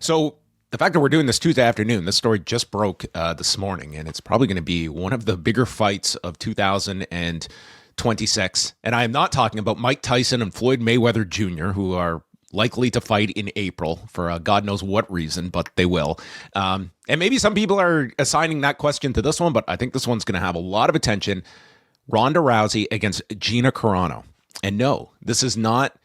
So the fact that we're doing this Tuesday afternoon, this story just broke this morning, and it's probably going to be one of the bigger fights of 2026. And I am not talking about Mike Tyson and Floyd Mayweather Jr., who are likely to fight in April for God knows what reason, but they will. And maybe some people are assigning that question to this one, but I think this one's going to have a lot of attention. Ronda Rousey against Gina Carano. And no, this is not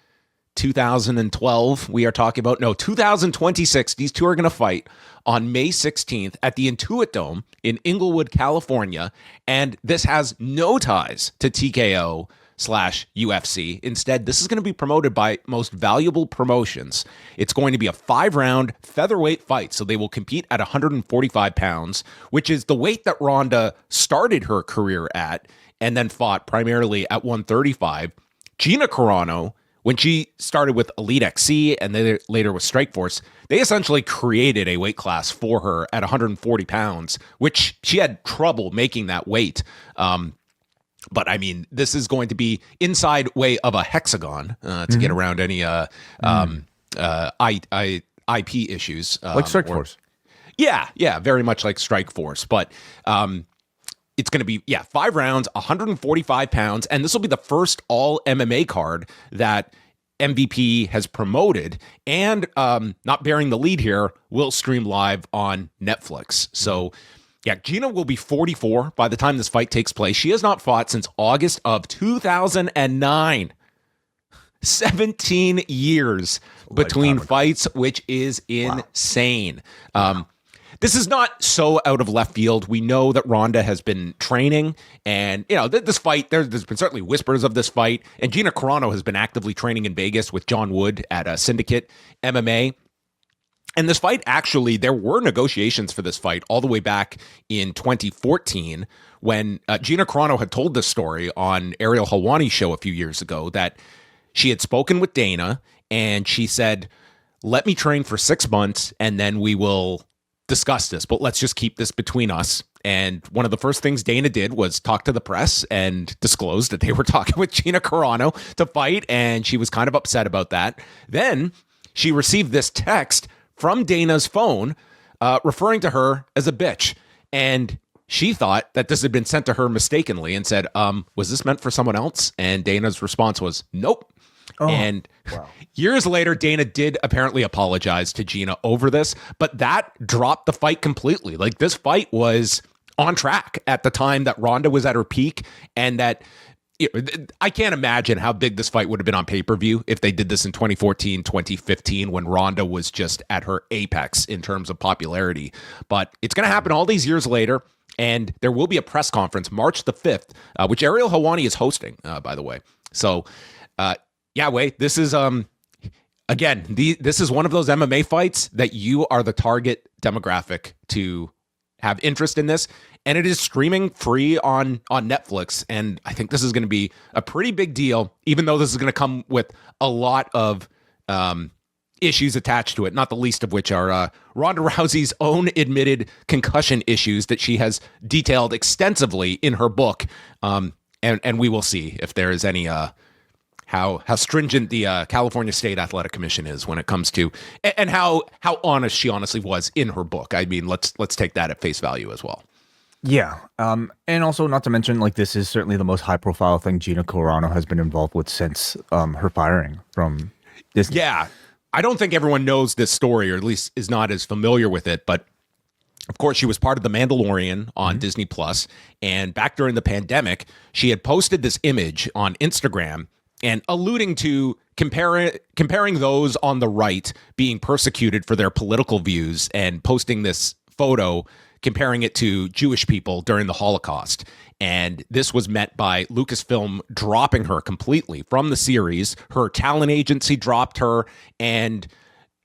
2012 we are talking about. No, 2026. These two are going to fight on May 16th at the Intuit Dome in Inglewood, California. And this has no ties to TKO/UFC. Instead, this is going to be promoted by Most Valuable Promotions. It's going to be a 5-round featherweight fight. So they will compete at 145 pounds, which is the weight that Ronda started her career at and then fought primarily at 135. Gina Carano, when she started with Elite XC and then later with Strikeforce, they essentially created a weight class for her at 140 pounds, which she had trouble making that weight. But I mean, this is going to be inside way of a hexagon to get around any IP issues. Like Strikeforce. Yeah, very much like Strikeforce. But it's going to be, 5 rounds, 145 pounds, and this will be the first all MMA card that MVP has promoted, and not bearing the lead here, will stream live on Netflix. So, Gina will be 44 by the time this fight takes place. She has not fought since August of 2009. 17 years between fights, which is insane. Wow. This is not so out of left field. We know that Ronda has been training, and this fight. There's been certainly whispers of this fight, and Gina Carano has been actively training in Vegas with John Wood at Syndicate MMA. And this fight, actually, there were negotiations for this fight all the way back in 2014 when Gina Carano had told this story on Ariel Helwani's show a few years ago that she had spoken with Dana, and she said, "Let me train for 6 months, and then we will discuss this, but let's just keep this between us." And one of the first things Dana did was talk to the press and disclose that they were talking with Gina Carano to fight, and she was kind of upset about that. Then she received this text from Dana's phone referring to her as a bitch, and she thought that this had been sent to her mistakenly and said, was this meant for someone else? And Dana's response was, nope. And years later, Dana did apparently apologize to Gina over this, but that dropped the fight completely. Like, this fight was on track at the time that Ronda was at her peak, and that I can't imagine how big this fight would have been on pay-per-view if they did this in 2014, 2015, when Ronda was just at her apex in terms of popularity. But it's going to happen all these years later, and there will be a press conference March the 5th, which Ariel Helwani is hosting, by the way. So, this is again, this is one of those MMA fights that you are the target demographic to have interest in this, and it is streaming free on Netflix. And I think this is going to be a pretty big deal, even though this is going to come with a lot of issues attached to it, not the least of which are Ronda Rousey's own admitted concussion issues that she has detailed extensively in her book. And we will see if there is any how stringent the California State Athletic Commission is when it comes to, and how honest she honestly was in her book. I mean, let's take that at face value as well. Yeah. And also, not to mention, like, this is certainly the most high profile thing Gina Carano has been involved with since her firing from Disney. Yeah. I don't think everyone knows this story, or at least is not as familiar with it, but of course, she was part of The Mandalorian on Disney Plus, and back during the pandemic, she had posted this image on Instagram and alluding to comparing those on the right being persecuted for their political views, and posting this photo comparing it to Jewish people during the Holocaust. And this was met by Lucasfilm dropping her completely from the series. Her talent agency dropped her, and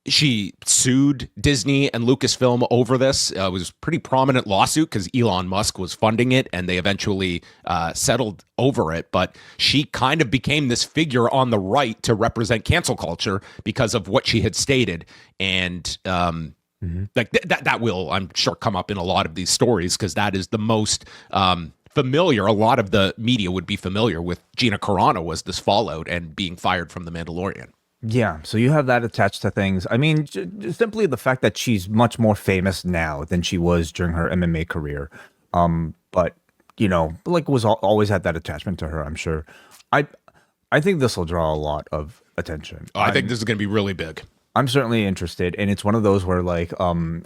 she sued Disney and Lucasfilm over this. It was a pretty prominent lawsuit because Elon Musk was funding it, and they eventually settled over it. But she kind of became this figure on the right to represent cancel culture because of what she had stated. And like that will, I'm sure, come up in a lot of these stories, because that is the most familiar. A lot of the media would be familiar with Gina Carano was this fallout and being fired from The Mandalorian. Yeah, so you have that attached to things. I mean, simply the fact that she's much more famous now than she was during her MMA career. But like always had that attachment to her. I'm sure. I I think this will draw a lot of attention. I think this is going to be really big. I'm certainly interested, and it's one of those where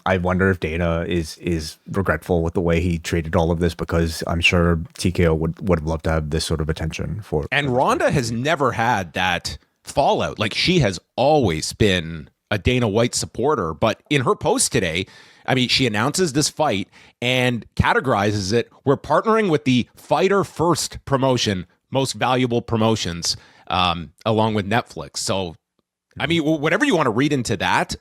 I wonder if Dana is regretful with the way he treated all of this, because I'm sure TKO would have loved to have this sort of attention for. And Ronda has never had that fallout. Like, she has always been a Dana White supporter, but in her post today, I mean, she announces this fight and categorizes it. We're partnering with the Fighter First promotion, most valuable promotions, along with Netflix. So, I mean, whatever you want to read into that,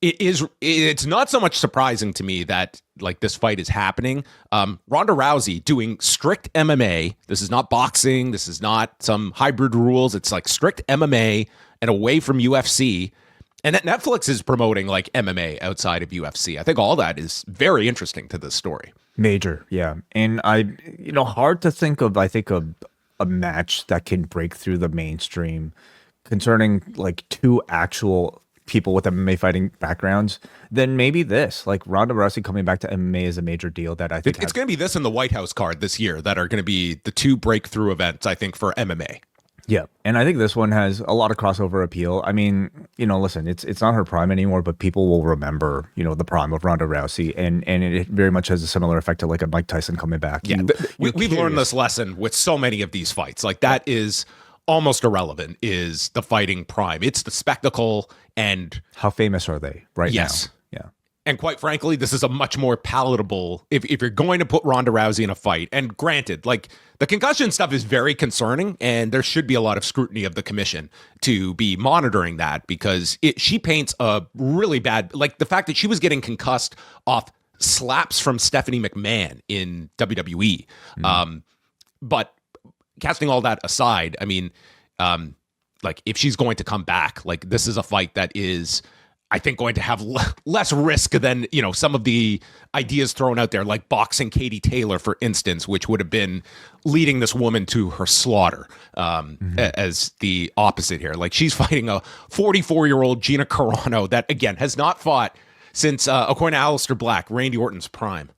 it's not so much surprising to me that like this fight is happening. Ronda Rousey doing strict MMA. This is not boxing. This is not some hybrid rules. It's like strict MMA and away from UFC. And that Netflix is promoting like MMA outside of UFC. I think all that is very interesting to this story. Major, yeah. And hard to think of, I think, of a match that can break through the mainstream concerning like two actual people with MMA fighting backgrounds, then maybe this, like Ronda Rousey coming back to MMA is a major deal that I think it's going to be this and the White House card this year that are going to be the two breakthrough events, I think, for MMA. Yeah, and I think this one has a lot of crossover appeal. I mean, listen, it's not her prime anymore, but people will remember, the prime of Ronda Rousey, and it very much has a similar effect to like a Mike Tyson coming back. Yeah, we've learned this lesson with so many of these fights. Like, that is almost irrelevant, is the fighting prime. It's the spectacle and how famous are they right now? Yes. Yeah. And quite frankly, this is a much more palatable, if you're going to put Ronda Rousey in a fight, and granted, like the concussion stuff is very concerning and there should be a lot of scrutiny of the commission to be monitoring that, because she paints a really bad, like the fact that she was getting concussed off slaps from Stephanie McMahon in WWE. But casting all that aside, I mean, like if she's going to come back, like this is a fight that is, I think, going to have less risk than, some of the ideas thrown out there, like boxing Katie Taylor, for instance, which would have been leading this woman to her slaughter, as the opposite here. Like, she's fighting a 44-year-old Gina Carano that, again, has not fought since, according to Aleister Black, Randy Orton's prime.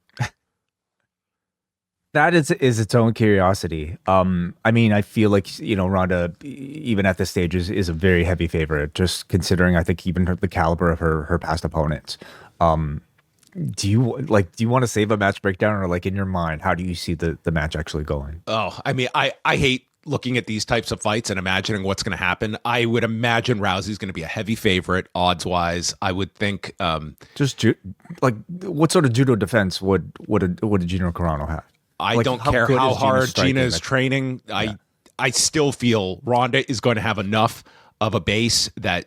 That is its own curiosity. I mean, I feel like, Ronda, even at this stage, is a very heavy favorite, just considering, I think, even the caliber of her past opponents. Do you want to save a match breakdown, or like in your mind, how do you see the match actually going? Oh, I mean, I hate looking at these types of fights and imagining what's going to happen. I would imagine Rousey's going to be a heavy favorite odds wise. I would think, what sort of judo defense would Gina Carano have? I don't care how hard Gina is training. I still feel Ronda is going to have enough of a base that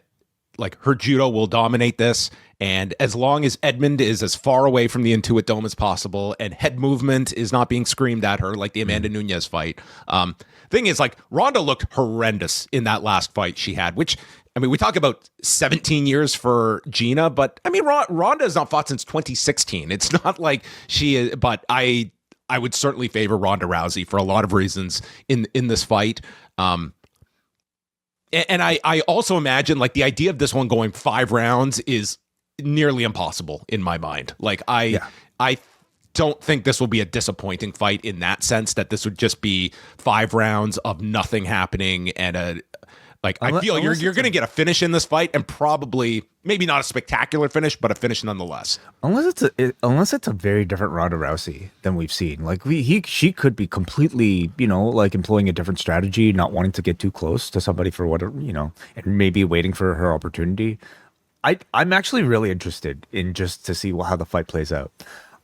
like her judo will dominate this. And as long as Edmund is as far away from the Intuit Dome as possible and head movement is not being screamed at her like the Amanda Nunes fight. Thing is, like, Ronda looked horrendous in that last fight she had, which, I mean, we talk about 17 years for Gina, but I mean, Ronda has not fought since 2016. It's not like she is, but I would certainly favor Ronda Rousey for a lot of reasons in this fight. And I also imagine, like, the idea of this one going 5 rounds is nearly impossible in my mind. Like, I don't think this will be a disappointing fight in that sense, that this would just be 5 rounds of nothing happening and I feel you're going to get a finish in this fight, and probably maybe not a spectacular finish, but a finish nonetheless. Unless it's a very different Ronda Rousey than we've seen. Like she could be completely, like employing a different strategy, not wanting to get too close to somebody for whatever, and maybe waiting for her opportunity. I'm actually really interested in just to see how the fight plays out.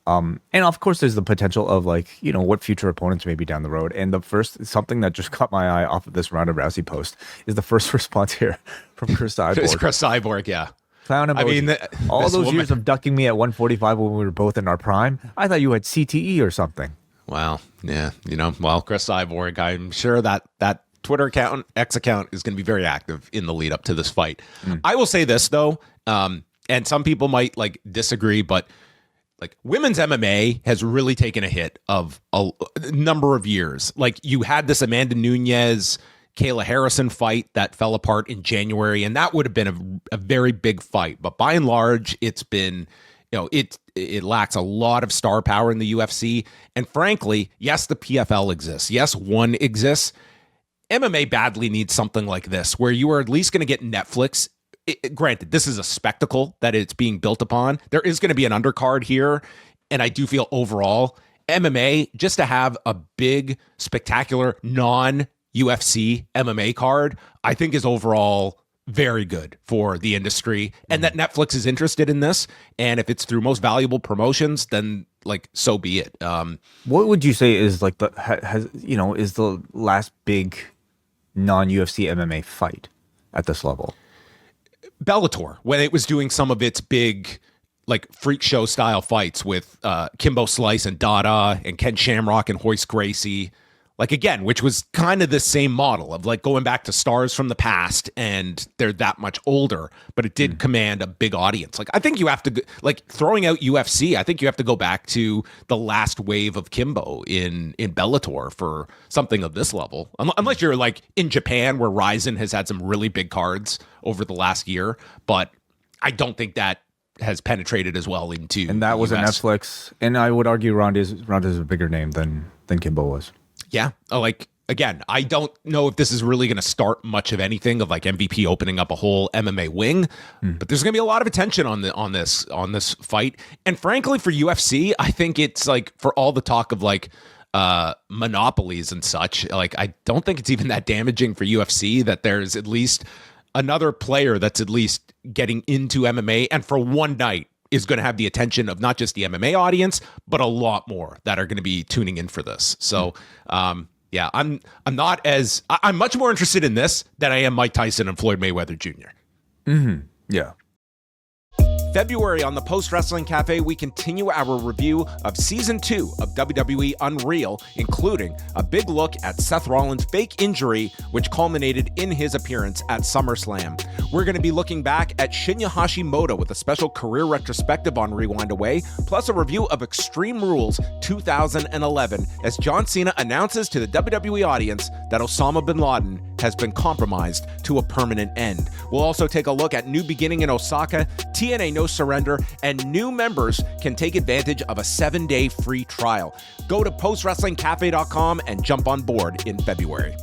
And of course, there's the potential of what future opponents may be down the road. And something that just caught my eye off of this Ronda Rousey post is the first response here from Chris Cyborg. It's Chris Cyborg, yeah. Clown emoji. I mean, all those years of ducking me at 145 when we were both in our prime, I thought you had CTE or something. Well, yeah, Chris Cyborg, I'm sure that Twitter account, X account, is going to be very active in the lead up to this fight. I will say this though, and some people might disagree, but like women's MMA has really taken a hit of a number of years. Like, you had this Amanda Nunes Kayla Harrison fight that fell apart in January, and that would have been a very big fight. But by and large, it's been, it lacks a lot of star power in the UFC. And frankly, yes, the PFL exists. Yes, one exists. MMA badly needs something like this, where you are at least going to get Netflix. Granted, this is a spectacle that it's being built upon. There is going to be an undercard here, and I do feel overall MMA, just to have a big, spectacular, non-UFC MMA card, I think is overall very good for the industry. And that Netflix is interested in this, and if it's through Most Valuable Promotions, then so be it. What would you say is is the last big non-UFC MMA fight at this level? Bellator, when it was doing some of its big freak show style fights with Kimbo Slice and Dada and Ken Shamrock and Hoist Gracie, again, which was kind of the same model of going back to stars from the past, and they're that much older, but it did command a big audience. I think you have to, throwing out UFC, I think you have to go back to the last wave of Kimbo in Bellator for something of this level. Unless you're in Japan, where Ryzen has had some really big cards over the last year, but I don't think that has penetrated as well into. And that was a Netflix, and I would argue Ronda's a bigger name than Kimbo was. Yeah, again, I don't know if this is really going to start much of anything of MVP opening up a whole MMA wing, but there's going to be a lot of attention on this fight. And frankly, for UFC, I think it's for all the talk of monopolies and such, I don't think it's even that damaging for UFC that there's at least another player that's at least getting into MMA, and for one night is going to have the attention of not just the MMA audience, but a lot more that are going to be tuning in for this. So, yeah, I'm much more interested in this than I am Mike Tyson and Floyd Mayweather Jr. Yeah. February on the Post Wrestling Cafe, we continue our review of Season 2 of WWE Unreal, including a big look at Seth Rollins' fake injury, which culminated in his appearance at SummerSlam. We're going to be looking back at Shinya Hashimoto with a special career retrospective on Rewind Away, plus a review of Extreme Rules 2011, as John Cena announces to the WWE audience that Osama bin Laden has been compromised to a permanent end. We'll also take a look at New Beginning in Osaka, TNA No Surrender, and new members can take advantage of a 7-day free trial. Go to postwrestlingcafe.com and jump on board in February.